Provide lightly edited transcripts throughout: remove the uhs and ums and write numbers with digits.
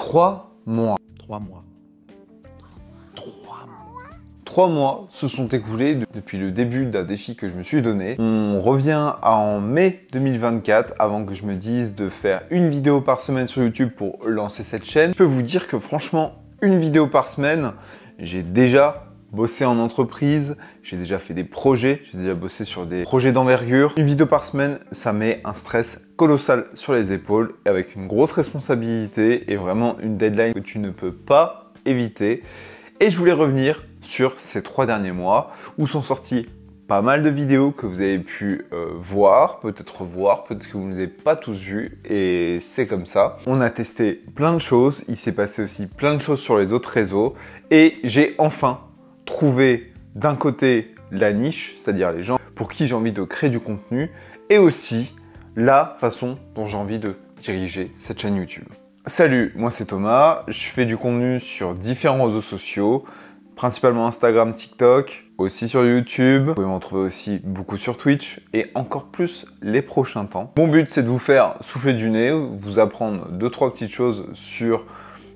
3 mois. 3 mois. 3 mois se sont écoulés depuis le début d'un défi que je me suis donné. On revient en mai 2024 avant que je me dise de faire une vidéo par semaine sur YouTube pour lancer cette chaîne. Je peux vous dire que franchement, une vidéo par semaine, j'ai déjà bossé en entreprise, j'ai déjà fait des projets, j'ai déjà bossé sur des projets d'envergure. Une vidéo par semaine, ça met un stress colossal sur les épaules et avec une grosse responsabilité et vraiment une deadline que tu ne peux pas éviter. Et je voulais revenir sur ces 3 derniers mois où sont sortis pas mal de vidéos que vous avez pu voir, peut-être revoir, peut-être que vous ne les avez pas tous vues et c'est comme ça. On a testé plein de choses, il s'est passé aussi plein de choses sur les autres réseaux et j'ai enfin trouvé d'un côté la niche, c'est-à-dire les gens pour qui j'ai envie de créer du contenu et aussi la façon dont j'ai envie de diriger cette chaîne YouTube. Salut, moi c'est Thomas, je fais du contenu sur différents réseaux sociaux, principalement Instagram, TikTok, aussi sur YouTube. Vous pouvez m'en trouver aussi beaucoup sur Twitch et encore plus les prochains temps. Mon but, c'est de vous faire souffler du nez, vous apprendre 2-3 petites choses sur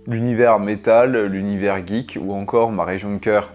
l'univers métal, l'univers geek ou encore ma région de cœur,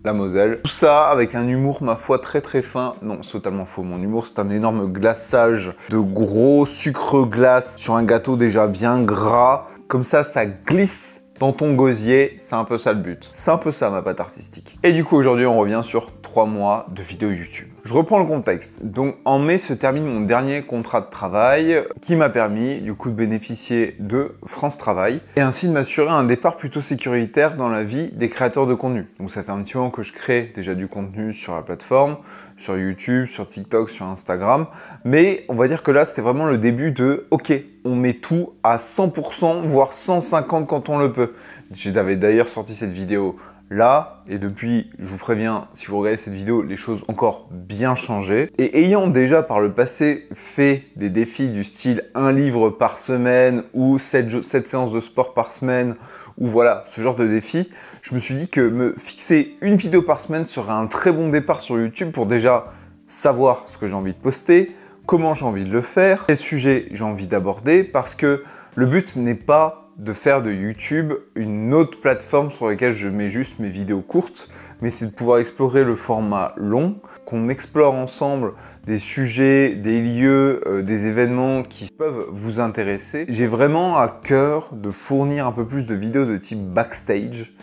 la Moselle. Tout ça avec un humour, ma foi, très fin. Non, c'est totalement faux. Mon humour, c'est un énorme glaçage de gros sucre glace sur un gâteau déjà bien gras. Comme ça glisse dans ton gosier, c'est un peu ça le but. C'est un peu ça ma patte artistique. Et du coup, aujourd'hui, on revient sur 3 mois de vidéos YouTube. Je reprends le contexte. Donc, en mai se termine mon dernier contrat de travail qui m'a permis, du coup, de bénéficier de France Travail et ainsi de m'assurer un départ plutôt sécuritaire dans la vie des créateurs de contenu. Donc, ça fait un petit moment que je crée déjà du contenu sur la plateforme, sur YouTube, sur TikTok, sur Instagram. Mais on va dire que là, c'était vraiment le début de « Ok, on met tout à 100%, voire 150 quand on le peut ». J'avais d'ailleurs sorti cette vidéo là, et depuis, je vous préviens, si vous regardez cette vidéo, les choses ont encore bien changé. Et ayant déjà par le passé fait des défis du style 1 livre par semaine ou 7 séances de sport par semaine, ou voilà, ce genre de défi, je me suis dit que me fixer une vidéo par semaine serait un très bon départ sur YouTube pour déjà savoir ce que j'ai envie de poster, comment j'ai envie de le faire, quels sujets j'ai envie d'aborder, parce que le but n'est pas de faire de YouTube une autre plateforme sur laquelle je mets juste mes vidéos courtes, mais c'est de pouvoir explorer le format long, qu'on explore ensemble des sujets, des lieux, des événements qui peuvent vous intéresser. J'ai vraiment à cœur de fournir un peu plus de vidéos de type backstage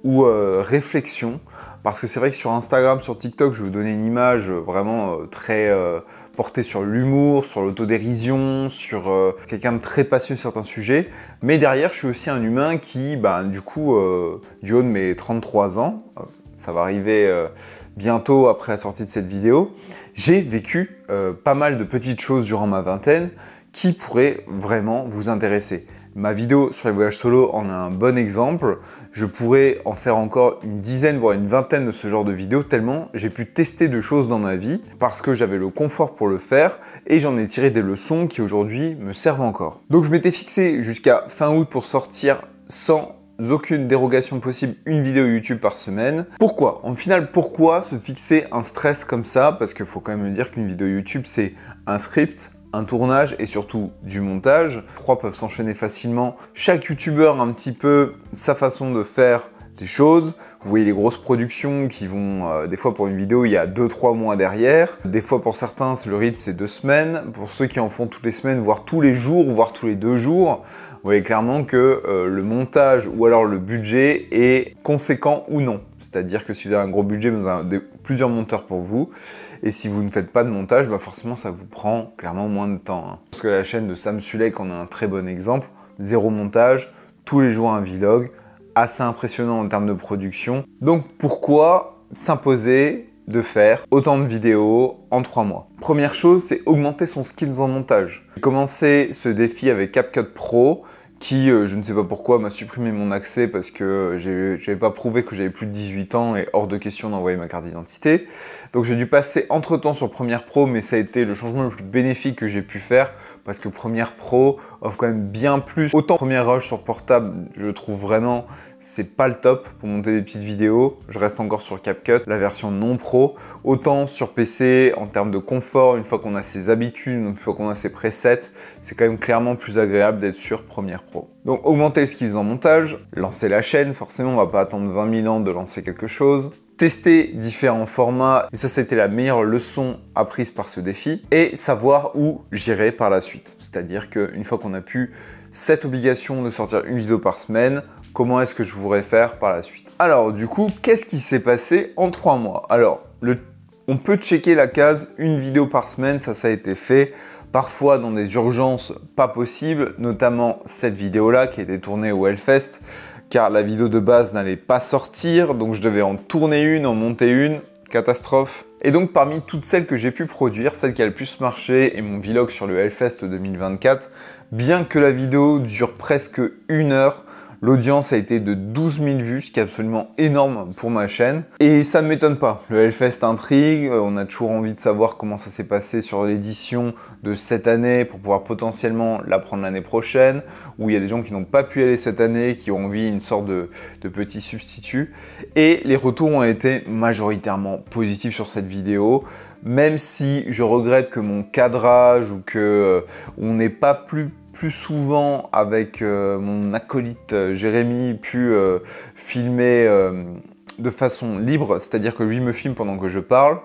ou réflexion, parce que c'est vrai que sur Instagram, sur TikTok, je vais vous donner une image vraiment très portée sur l'humour, sur l'autodérision, sur quelqu'un de très passionné sur certains sujets. Mais derrière, je suis aussi un humain qui, du coup, du haut de mes 33 ans, ça va arriver bientôt après la sortie de cette vidéo, j'ai vécu pas mal de petites choses durant ma vingtaine qui pourraient vraiment vous intéresser. Ma vidéo sur les voyages solo en a un bon exemple. Je pourrais en faire encore une dizaine, voire une vingtaine de ce genre de vidéos, tellement j'ai pu tester de choses dans ma vie parce que j'avais le confort pour le faire et j'en ai tiré des leçons qui aujourd'hui me servent encore. Donc je m'étais fixé jusqu'à fin août pour sortir sans aucune dérogation possible une vidéo YouTube par semaine. Pourquoi? En final, pourquoi se fixer un stress comme ça? Parce qu'il faut quand même me dire qu'une vidéo YouTube, c'est un script, un tournage et surtout du montage. 3 peuvent s'enchaîner facilement. Chaque youtubeur a un petit peu sa façon de faire des choses. Vous voyez les grosses productions qui vont, des fois pour une vidéo, il y a 2-3 mois derrière. Des fois pour certains, le rythme c'est 2 semaines. Pour ceux qui en font toutes les semaines, voire tous les jours, voire tous les 2 jours, vous voyez clairement que le montage ou alors le budget est conséquent ou non. C'est-à-dire que si vous avez un gros budget, vous avez plusieurs monteurs pour vous. Et si vous ne faites pas de montage, forcément ça vous prend clairement moins de temps. Parce que la chaîne de Sam Sulek en a un très bon exemple. 0 montage, tous les jours un vlog, assez impressionnant en termes de production. Donc pourquoi s'imposer de faire autant de vidéos en 3 mois? Première chose, c'est augmenter son skills en montage. J'ai commencé ce défi avec CapCut Pro, qui, je ne sais pas pourquoi, m'a supprimé mon accès parce que j'avais pas prouvé que j'avais plus de 18 ans et hors de question d'envoyer ma carte d'identité. Donc j'ai dû passer entre-temps sur Premiere Pro, mais ça a été le changement le plus bénéfique que j'ai pu faire parce que Premiere Pro offre quand même bien plus. Autant Premiere Rush sur portable, je trouve vraiment, c'est pas le top pour monter des petites vidéos. Je reste encore sur CapCut, la version non pro. Autant sur PC, en termes de confort, une fois qu'on a ses habitudes, une fois qu'on a ses presets, c'est quand même clairement plus agréable d'être sur Premiere Pro. Pro. Donc augmenter le skills en montage, lancer la chaîne, forcément on va pas attendre 20 000 ans de lancer quelque chose, tester différents formats, et ça c'était la meilleure leçon apprise par ce défi, et savoir où j'irai par la suite. C'est-à-dire qu'une fois qu'on a pu cette obligation de sortir une vidéo par semaine, comment est-ce que je voudrais faire par la suite? Alors du coup, qu'est-ce qui s'est passé en 3 mois? Alors, on peut checker la case une vidéo par semaine, ça a été fait. Parfois dans des urgences pas possibles, notamment cette vidéo-là qui a été tournée au Hellfest, car la vidéo de base n'allait pas sortir, donc je devais en tourner une, en monter une, catastrophe. Et donc parmi toutes celles que j'ai pu produire, celle qui a le plus marché est mon vlog sur le Hellfest 2024, bien que la vidéo dure presque 1 heure, l'audience a été de 12 000 vues, ce qui est absolument énorme pour ma chaîne. Et ça ne m'étonne pas. Le Hellfest intrigue, on a toujours envie de savoir comment ça s'est passé sur l'édition de cette année pour pouvoir potentiellement la prendre l'année prochaine, où il y a des gens qui n'ont pas pu aller cette année, qui ont envie d'une sorte de petit substitut. Et les retours ont été majoritairement positifs sur cette vidéo. Même si je regrette que mon cadrage ou que on n'ait pas plus souvent avec mon acolyte Jérémy pu filmer de façon libre, c'est-à-dire que lui me filme pendant que je parle.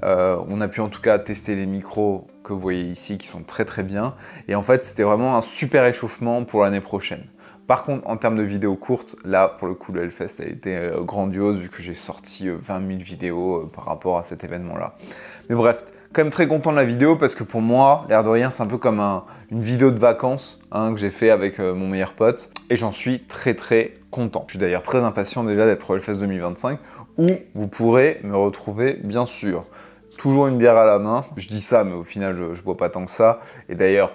On a pu en tout cas tester les micros que vous voyez ici qui sont très très bien. Et en fait, c'était vraiment un super échauffement pour l'année prochaine. Par contre, en termes de vidéos courtes, là, pour le coup, le Hellfest a été grandiose vu que j'ai sorti 20 000 vidéos par rapport à cet événement-là. Mais bref, quand même très content de la vidéo parce que pour moi, l'air de rien, c'est un peu comme une vidéo de vacances que j'ai fait avec mon meilleur pote. Et j'en suis très très content. Je suis d'ailleurs très impatient déjà d'être au Hellfest 2025 où vous pourrez me retrouver, bien sûr, toujours une bière à la main. Je dis ça, mais au final, je bois pas tant que ça. Et d'ailleurs,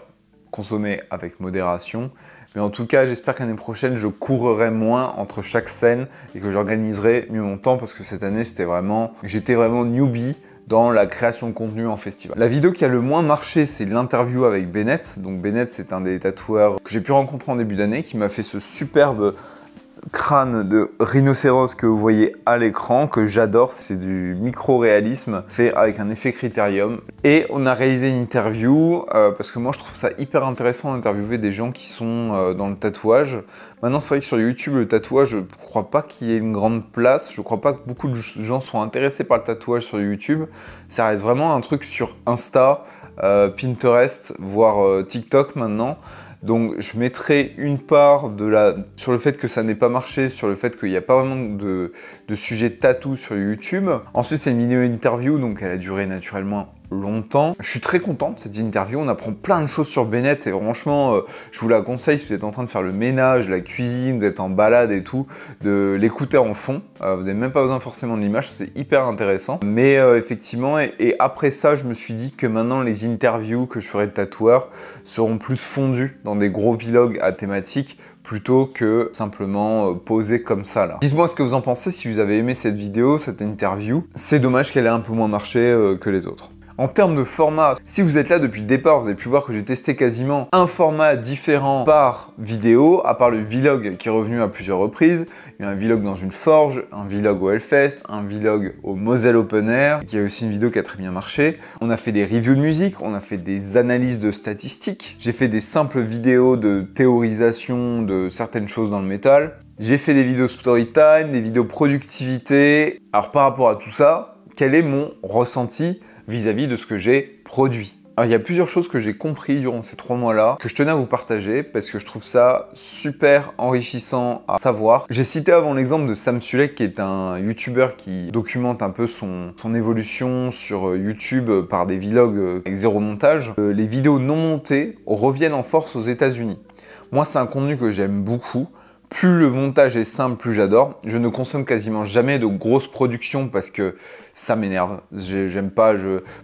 consommer avec modération. Mais en tout cas, j'espère qu'année prochaine, je courrai moins entre chaque scène et que j'organiserai mieux mon temps parce que cette année, j'étais vraiment newbie dans la création de contenu en festival. La vidéo qui a le moins marché, c'est l'interview avec Bennett. Donc Bennett, c'est un des tatoueurs que j'ai pu rencontrer en début d'année qui m'a fait ce superbe crâne de rhinocéros que vous voyez à l'écran, que j'adore. C'est du micro-réalisme fait avec un effet critérium. Et on a réalisé une interview parce que moi je trouve ça hyper intéressant d'interviewer des gens qui sont dans le tatouage. Maintenant c'est vrai que sur YouTube le tatouage, je ne crois pas qu'il y ait une grande place. Je ne crois pas que beaucoup de gens soient intéressés par le tatouage sur YouTube. Ça reste vraiment un truc sur Insta, Pinterest, voire TikTok maintenant. Donc je mettrai une part sur le fait que ça n'ait pas marché, sur le fait qu'il n'y a pas vraiment de sujet tatou sur YouTube. Ensuite c'est une vidéo interview, donc elle a duré naturellement longtemps. Je suis très content de cette interview, on apprend plein de choses sur Bennett et franchement je vous la conseille si vous êtes en train de faire le ménage, la cuisine, vous êtes en balade et tout, de l'écouter en fond. Vous n'avez même pas besoin forcément de l'image, c'est hyper intéressant. Mais effectivement, et après ça je me suis dit que maintenant les interviews que je ferai de tatoueurs seront plus fondues dans des gros vlogs à thématique plutôt que simplement poser comme ça là. Dites-moi ce que vous en pensez si vous avez aimé cette vidéo, cette interview. C'est dommage qu'elle ait un peu moins marché que les autres. En termes de format, si vous êtes là depuis le départ, vous avez pu voir que j'ai testé quasiment un format différent par vidéo, à part le vlog qui est revenu à plusieurs reprises. Il y a un vlog dans une forge, un vlog au Hellfest, un vlog au Moselle Open Air, qui a aussi une vidéo qui a très bien marché. On a fait des reviews de musique, on a fait des analyses de statistiques. J'ai fait des simples vidéos de théorisation de certaines choses dans le métal. J'ai fait des vidéos story time, des vidéos productivité. Alors par rapport à tout ça, quel est mon ressenti vis-à-vis de ce que j'ai produit? Alors, il y a plusieurs choses que j'ai compris durant ces 3 mois-là, que je tenais à vous partager, parce que je trouve ça super enrichissant à savoir. J'ai cité avant l'exemple de Sam Sulek, qui est un YouTuber qui documente un peu son évolution sur YouTube par des vlogs avec 0 montage. Les vidéos non montées reviennent en force aux États-Unis. Moi, c'est un contenu que j'aime beaucoup. Plus le montage est simple, plus j'adore. Je ne consomme quasiment jamais de grosses productions parce que ça m'énerve. J'aime pas.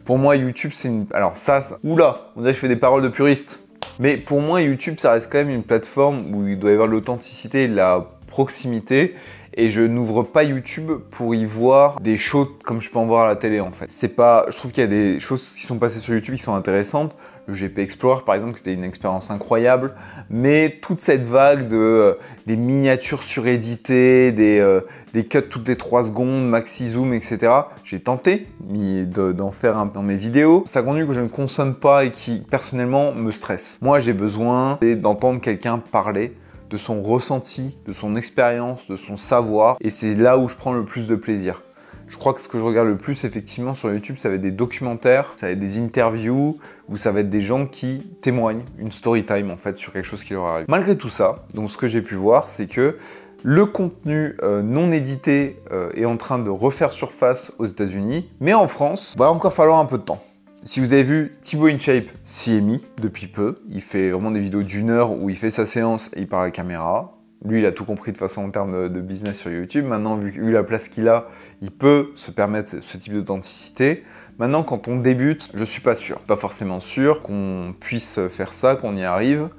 Pour moi, YouTube, c'est une... Alors ça... Oula, on dirait que je fais des paroles de puriste. Mais pour moi, YouTube, ça reste quand même une plateforme où il doit y avoir de l'authenticité et de la proximité. et je n'ouvre pas YouTube pour y voir des shows comme je peux en voir à la télé en fait. C'est pas, je trouve qu'il y a des choses qui sont passées sur YouTube qui sont intéressantes. Le GP Explorer par exemple, c'était une expérience incroyable, mais toute cette vague de des miniatures suréditées, des cuts toutes les 3 secondes, maxi zoom, etc. J'ai tenté d'en faire un dans mes vidéos. C'est un contenu que je ne consomme pas et qui personnellement me stresse. Moi j'ai besoin d'entendre quelqu'un parler de son ressenti, de son expérience, de son savoir, et c'est là où je prends le plus de plaisir. Je crois que ce que je regarde le plus effectivement sur YouTube, ça va être des documentaires, ça va être des interviews, ou ça va être des gens qui témoignent, une story time en fait sur quelque chose qui leur arrive. Malgré tout ça, donc ce que j'ai pu voir, c'est que le contenu non édité est en train de refaire surface aux États-Unis, mais en France, il va encore falloir un peu de temps. Si vous avez vu Thibaut InShape s'y est mis depuis peu, il fait vraiment des vidéos d'1 heure où il fait sa séance et il parle à la caméra. Lui, il a tout compris de façon en termes de business sur YouTube. Maintenant, vu la place qu'il a, il peut se permettre ce type d'authenticité. Maintenant, quand on débute, je suis pas sûr. Pas forcément sûr qu'on puisse faire ça, qu'on y arrive.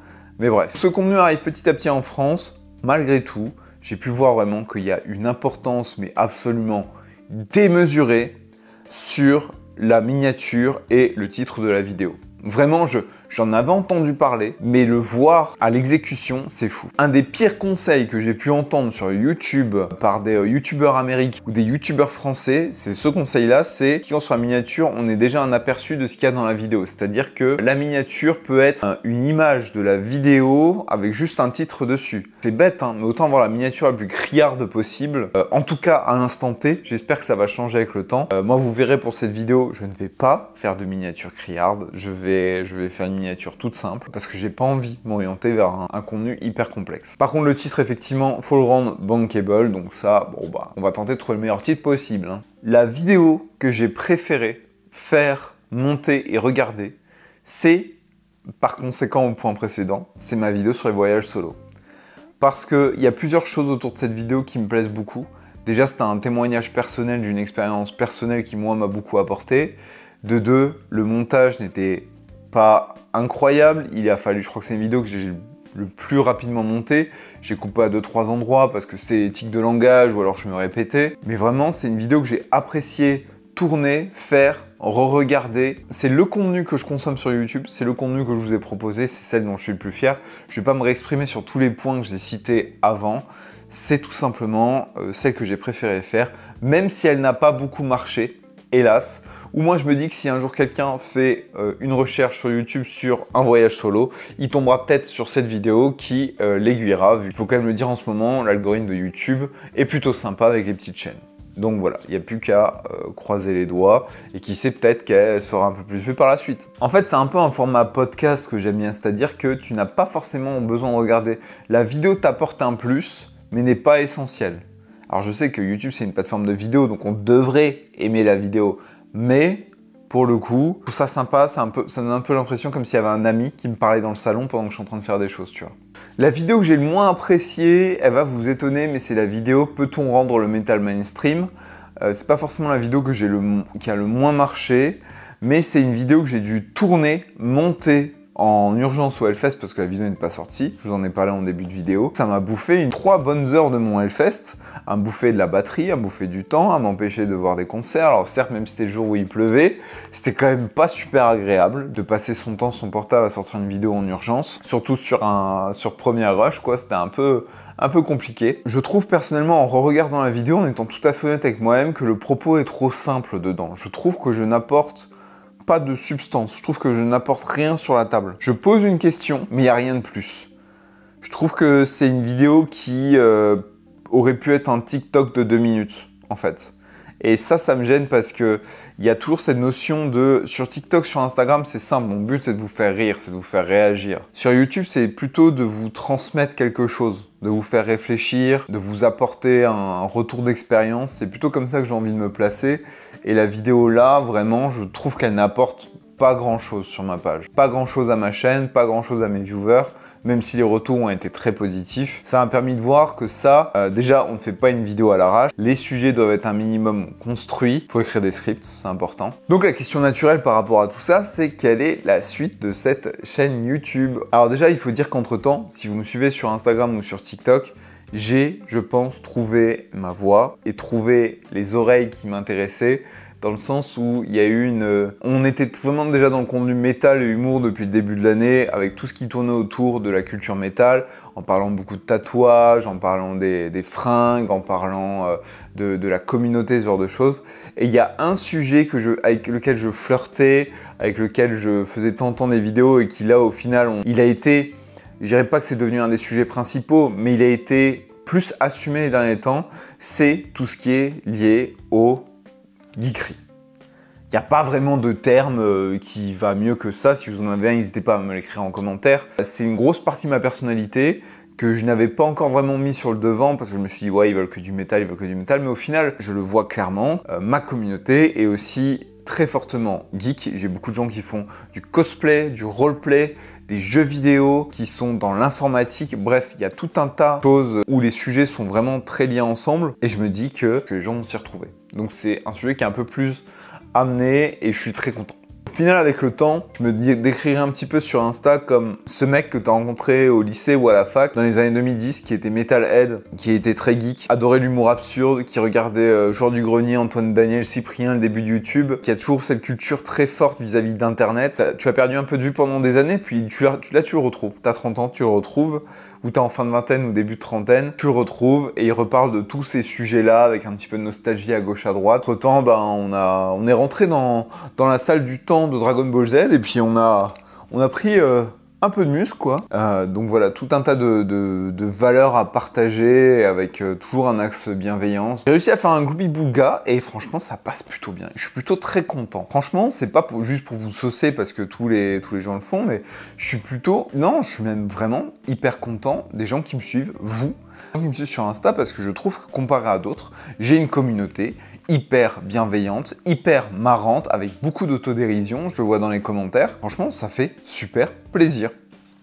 Mais bref, ce contenu arrive petit à petit en France. Malgré tout, j'ai pu voir vraiment qu'il y a une importance, mais absolument démesurée, sur la miniature et le titre de la vidéo. Vraiment, j'en avais entendu parler, mais le voir à l'exécution, c'est fou. Un des pires conseils que j'ai pu entendre sur YouTube par des youtubeurs américains ou des youtubeurs français, c'est ce conseil-là, c'est quand sur la miniature, on est déjà un aperçu de ce qu'il y a dans la vidéo. C'est-à-dire que la miniature peut être une image de la vidéo avec juste un titre dessus. C'est bête, hein, mais autant avoir la miniature la plus criarde possible. En tout cas, à l'instant T, j'espère que ça va changer avec le temps. Moi, vous verrez pour cette vidéo, je ne vais pas faire de miniature criarde. Je vais faire une miniature toute simple parce que j'ai pas envie de m'orienter vers un contenu hyper complexe. Par contre, le titre, effectivement, faut le rendre bankable. Donc ça, bon bah, on va tenter de trouver le meilleur titre possible, hein. La vidéo que j'ai préféré faire, monter et regarder, c'est, par conséquent au point précédent, c'est ma vidéo sur les voyages solo. Parce qu'il y a plusieurs choses autour de cette vidéo qui me plaisent beaucoup. Déjà, c'était un témoignage personnel d'une expérience personnelle qui, moi, m'a beaucoup apporté. De deux, le montage n'était pas incroyable. Il a fallu, je crois que c'est une vidéo que j'ai le plus rapidement montée. J'ai coupé à 2-3 endroits parce que c'était tic de langage ou alors je me répétais. Mais vraiment, c'est une vidéo que j'ai apprécié tourner, faire, re-regarder. C'est le contenu que je consomme sur YouTube, c'est le contenu que je vous ai proposé, c'est celle dont je suis le plus fier. Je ne vais pas me réexprimer sur tous les points que j'ai cités avant. C'est tout simplement celle que j'ai préféré faire, même si elle n'a pas beaucoup marché, hélas. Ou moi je me dis que si un jour quelqu'un fait une recherche sur YouTube sur un voyage solo, il tombera peut-être sur cette vidéo qui l'aiguillera. Il faut quand même le dire, en ce moment, l'algorithme de YouTube est plutôt sympa avec les petites chaînes. Donc voilà, il n'y a plus qu'à croiser les doigts et qui sait, peut-être qu'elle sera un peu plus vue par la suite. En fait, c'est un peu un format podcast que j'aime bien, c'est-à-dire que tu n'as pas forcément besoin de regarder. La vidéo t'apporte un plus, mais n'est pas essentielle. Alors je sais que YouTube c'est une plateforme de vidéo, donc on devrait aimer la vidéo, mais pour le coup, tout ça sympa, ça donne un peu l'impression comme s'il y avait un ami qui me parlait dans le salon pendant que je suis en train de faire des choses, tu vois. La vidéo que j'ai le moins appréciée, elle va vous étonner, mais c'est la vidéo « Peut-on rendre le métal mainstream ?» C'est pas forcément la vidéo qui a le moins marché, mais c'est une vidéo que j'ai dû tourner, monter en urgence au Hellfest parce que la vidéo n'est pas sortie. Je vous en ai parlé en début de vidéo. Ça m'a bouffé 3 bonnes heures de mon Hellfest, à me bouffer de la batterie, à me bouffer du temps, à m'empêcher de voir des concerts. Alors certes, même si c'était le jour où il pleuvait, c'était quand même pas super agréable de passer son temps, son portable à sortir une vidéo en urgence, surtout sur Premiere Rush, quoi. C'était un peu compliqué. Je trouve personnellement, en re-regardant la vidéo, en étant tout à fait honnête avec moi-même, que le propos est trop simple dedans. Je trouve que je n'apporte pas de substance. Je trouve que je n'apporte rien sur la table. Je pose une question, mais il n'y a rien de plus. Je trouve que c'est une vidéo qui aurait pu être un TikTok de 2 minutes, en fait. Et ça me gêne parce que il y a toujours cette notion de... Sur TikTok, sur Instagram, c'est simple. Mon but, c'est de vous faire rire, c'est de vous faire réagir. Sur YouTube, c'est plutôt de vous transmettre quelque chose, de vous faire réfléchir, de vous apporter un retour d'expérience. C'est plutôt comme ça que j'ai envie de me placer. Et la vidéo là, vraiment, je trouve qu'elle n'apporte pas grand-chose sur ma page. Pas grand-chose à ma chaîne, pas grand-chose à mes viewers. Même si les retours ont été très positifs. Ça m'a permis de voir que ça, déjà, on ne fait pas une vidéo à l'arrache. Les sujets doivent être un minimum construits. Il faut écrire des scripts, c'est important. Donc la question naturelle par rapport à tout ça, c'est quelle est la suite de cette chaîne YouTube? Alors déjà, il faut dire qu'entre-temps, si vous me suivez sur Instagram ou sur TikTok, j'ai, je pense, trouvé ma voie et trouvé les oreilles qui m'intéressaient, dans le sens où il y a eu on était vraiment déjà dans le contenu métal et humour depuis le début de l'année, avec tout ce qui tournait autour de la culture métal, en parlant beaucoup de tatouages, en parlant des fringues, en parlant de la communauté, ce genre de choses. Et il y a un sujet avec lequel je flirtais, avec lequel je faisais tant des vidéos et qui là, au final, il a été, je dirais pas que c'est devenu un des sujets principaux, mais il a été plus assumé les derniers temps, c'est tout ce qui est lié au geekerie. Il n'y a pas vraiment de terme qui va mieux que ça. Si vous en avez un, n'hésitez pas à me l'écrire en commentaire. C'est une grosse partie de ma personnalité que je n'avais pas encore vraiment mis sur le devant parce que je me suis dit, ouais, ils veulent que du métal, ils veulent que du métal. Mais au final, je le vois clairement. Ma communauté est aussi très fortement geek. J'ai beaucoup de gens qui font du cosplay, du roleplay, des jeux vidéo, qui sont dans l'informatique. Bref, il y a tout un tas de choses où les sujets sont vraiment très liés ensemble. Et je me dis que les gens vont s'y retrouver. Donc c'est un sujet qui est un peu plus amené et je suis très content. Au final, avec le temps, je me décrirais un petit peu sur Insta comme ce mec que tu as rencontré au lycée ou à la fac dans les années 2010, qui était metalhead, qui était très geek, adorait l'humour absurde, qui regardait Joueur du Grenier, Antoine Daniel, Cyprien, le début de YouTube, qui a toujours cette culture très forte vis-à-vis d'Internet. Tu as perdu un peu de vue pendant des années, puis là tu le retrouves. Tu as 30 ans, tu le retrouves, ou t'es en fin de vingtaine ou début de trentaine, tu le retrouves et il reparle de tous ces sujets-là avec un petit peu de nostalgie à gauche à droite. Entre-temps, on est rentré dans la salle du temps de Dragon Ball Z et puis on a pris un peu de muscle, quoi. Donc voilà, tout un tas de valeurs à partager avec toujours un axe bienveillance. J'ai réussi à faire un Glooby Boulga et franchement, ça passe plutôt bien. Je suis plutôt très content. Franchement, c'est pas juste pour vous saucer parce que tous les gens le font, mais je suis même vraiment hyper content des gens qui me suivent, vous, qui me suivent sur Insta, parce que je trouve que comparé à d'autres, j'ai une communauté hyper bienveillante, hyper marrante, avec beaucoup d'autodérision, je le vois dans les commentaires. Franchement, ça fait super plaisir.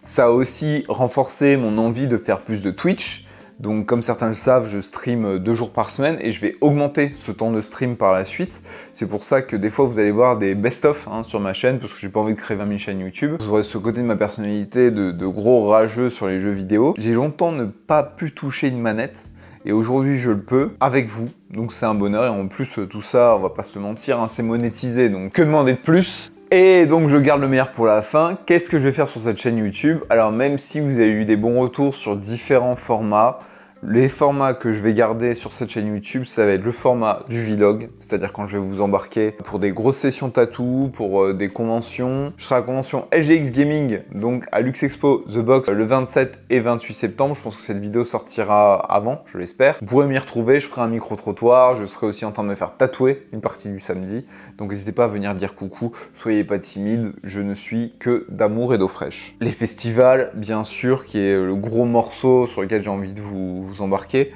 Ça a aussi renforcé mon envie de faire plus de Twitch. Donc comme certains le savent, je stream 2 jours par semaine et je vais augmenter ce temps de stream par la suite. C'est pour ça que des fois vous allez voir des best-of sur ma chaîne parce que j'ai pas envie de créer 20 000 chaînes YouTube. Vous aurez ce côté de ma personnalité de gros rageux sur les jeux vidéo. J'ai longtemps ne pas pu toucher une manette. Et aujourd'hui, je le peux avec vous, donc c'est un bonheur. Et en plus, tout ça, on va pas se le mentir, c'est monétisé, donc que demander de plus? Et donc, je garde le meilleur pour la fin. Qu'est-ce que je vais faire sur cette chaîne YouTube? Alors, même si vous avez eu des bons retours sur différents formats, les formats que je vais garder sur cette chaîne YouTube, ça va être le format du vlog, c'est-à-dire quand je vais vous embarquer pour des grosses sessions tattoo, pour des conventions. Je serai à la convention LGX Gaming, donc à Luxexpo The Box, le 27 et 28 septembre. Je pense que cette vidéo sortira avant, je l'espère. Vous pourrez m'y retrouver, je ferai un micro-trottoir, je serai aussi en train de me faire tatouer une partie du samedi. Donc n'hésitez pas à venir dire coucou, soyez pas timide, je ne suis que d'amour et d'eau fraîche. Les festivals, bien sûr, qui est le gros morceau sur lequel j'ai envie de vous embarquer,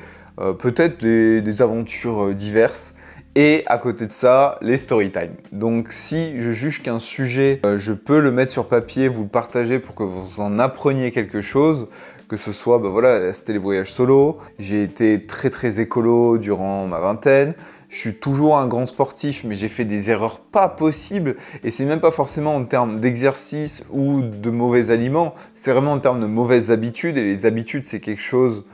peut-être des aventures diverses, et à côté de ça, les story time. Donc si je juge qu'un sujet, je peux le mettre sur papier, vous le partager pour que vous en appreniez quelque chose, que ce soit, voilà, c'était les voyages solo, j'ai été très écolo durant ma vingtaine, je suis toujours un grand sportif, mais j'ai fait des erreurs pas possibles, et c'est même pas forcément en termes d'exercice ou de mauvais aliments, c'est vraiment en termes de mauvaises habitudes, et les habitudes, c'est quelque chose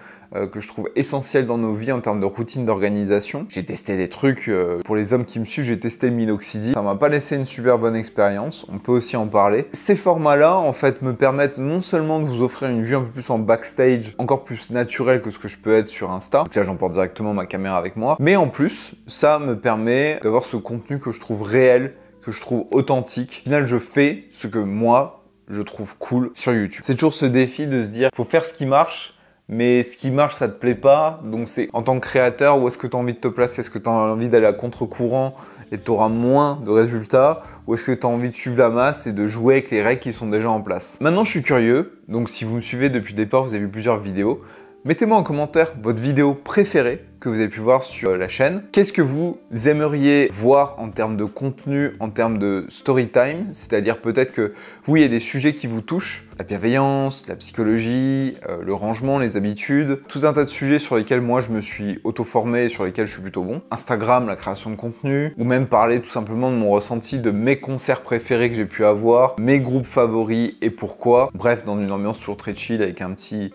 que je trouve essentiel dans nos vies en termes de routine d'organisation. J'ai testé des trucs, pour les hommes qui me suivent, j'ai testé le minoxidil. Ça m'a pas laissé une super bonne expérience, on peut aussi en parler. Ces formats-là, en fait, me permettent non seulement de vous offrir une vue un peu plus en backstage, encore plus naturelle que ce que je peux être sur Insta. Donc là, j'emporte directement ma caméra avec moi. Mais en plus, ça me permet d'avoir ce contenu que je trouve réel, que je trouve authentique. Au final, je fais ce que moi, je trouve cool sur YouTube. C'est toujours ce défi de se dire, faut faire ce qui marche, mais ce qui marche, ça te plaît pas. Donc c'est en tant que créateur, où est-ce que tu as envie de te placer? Est-ce que tu as envie d'aller à contre-courant et tu auras moins de résultats? Ou est-ce que tu as envie de suivre la masse et de jouer avec les règles qui sont déjà en place? Maintenant, je suis curieux. Donc si vous me suivez depuis le départ, vous avez vu plusieurs vidéos. Mettez-moi en commentaire votre vidéo préférée que vous avez pu voir sur la chaîne. Qu'est-ce que vous aimeriez voir en termes de contenu, en termes de story time? C'est-à-dire peut-être que vous, il y a des sujets qui vous touchent, la bienveillance, la psychologie, le rangement, les habitudes, tout un tas de sujets sur lesquels moi je me suis auto-formé et sur lesquels je suis plutôt bon. Instagram, la création de contenu, ou même parler tout simplement de mon ressenti, de mes concerts préférés que j'ai pu avoir, mes groupes favoris et pourquoi. Bref, dans une ambiance toujours très chill avec un petit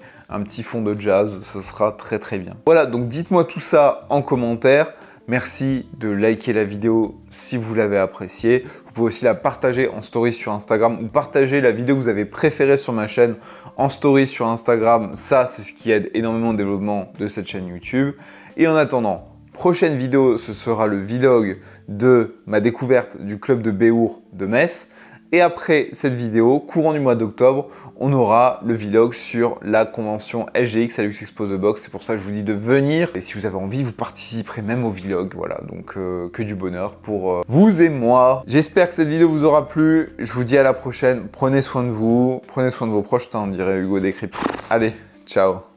fond de jazz, ce sera très très bien. Voilà, donc dites-moi tout ça en commentaire. Merci de liker la vidéo si vous l'avez appréciée. Vous pouvez aussi la partager en story sur Instagram ou partager la vidéo que vous avez préférée sur ma chaîne en story sur Instagram. Ça, c'est ce qui aide énormément au développement de cette chaîne YouTube. Et en attendant, prochaine vidéo, ce sera le vlog de ma découverte du club de Béhour de Metz. Et après cette vidéo, courant du mois d'octobre, on aura le vlog sur la convention LGX à Luxe Expo The Box. C'est pour ça que je vous dis de venir. Et si vous avez envie, vous participerez même au vlog. Voilà, donc que du bonheur pour vous et moi. J'espère que cette vidéo vous aura plu. Je vous dis à la prochaine. Prenez soin de vous, prenez soin de vos proches. On dirait Hugo Décrypte. Allez, ciao.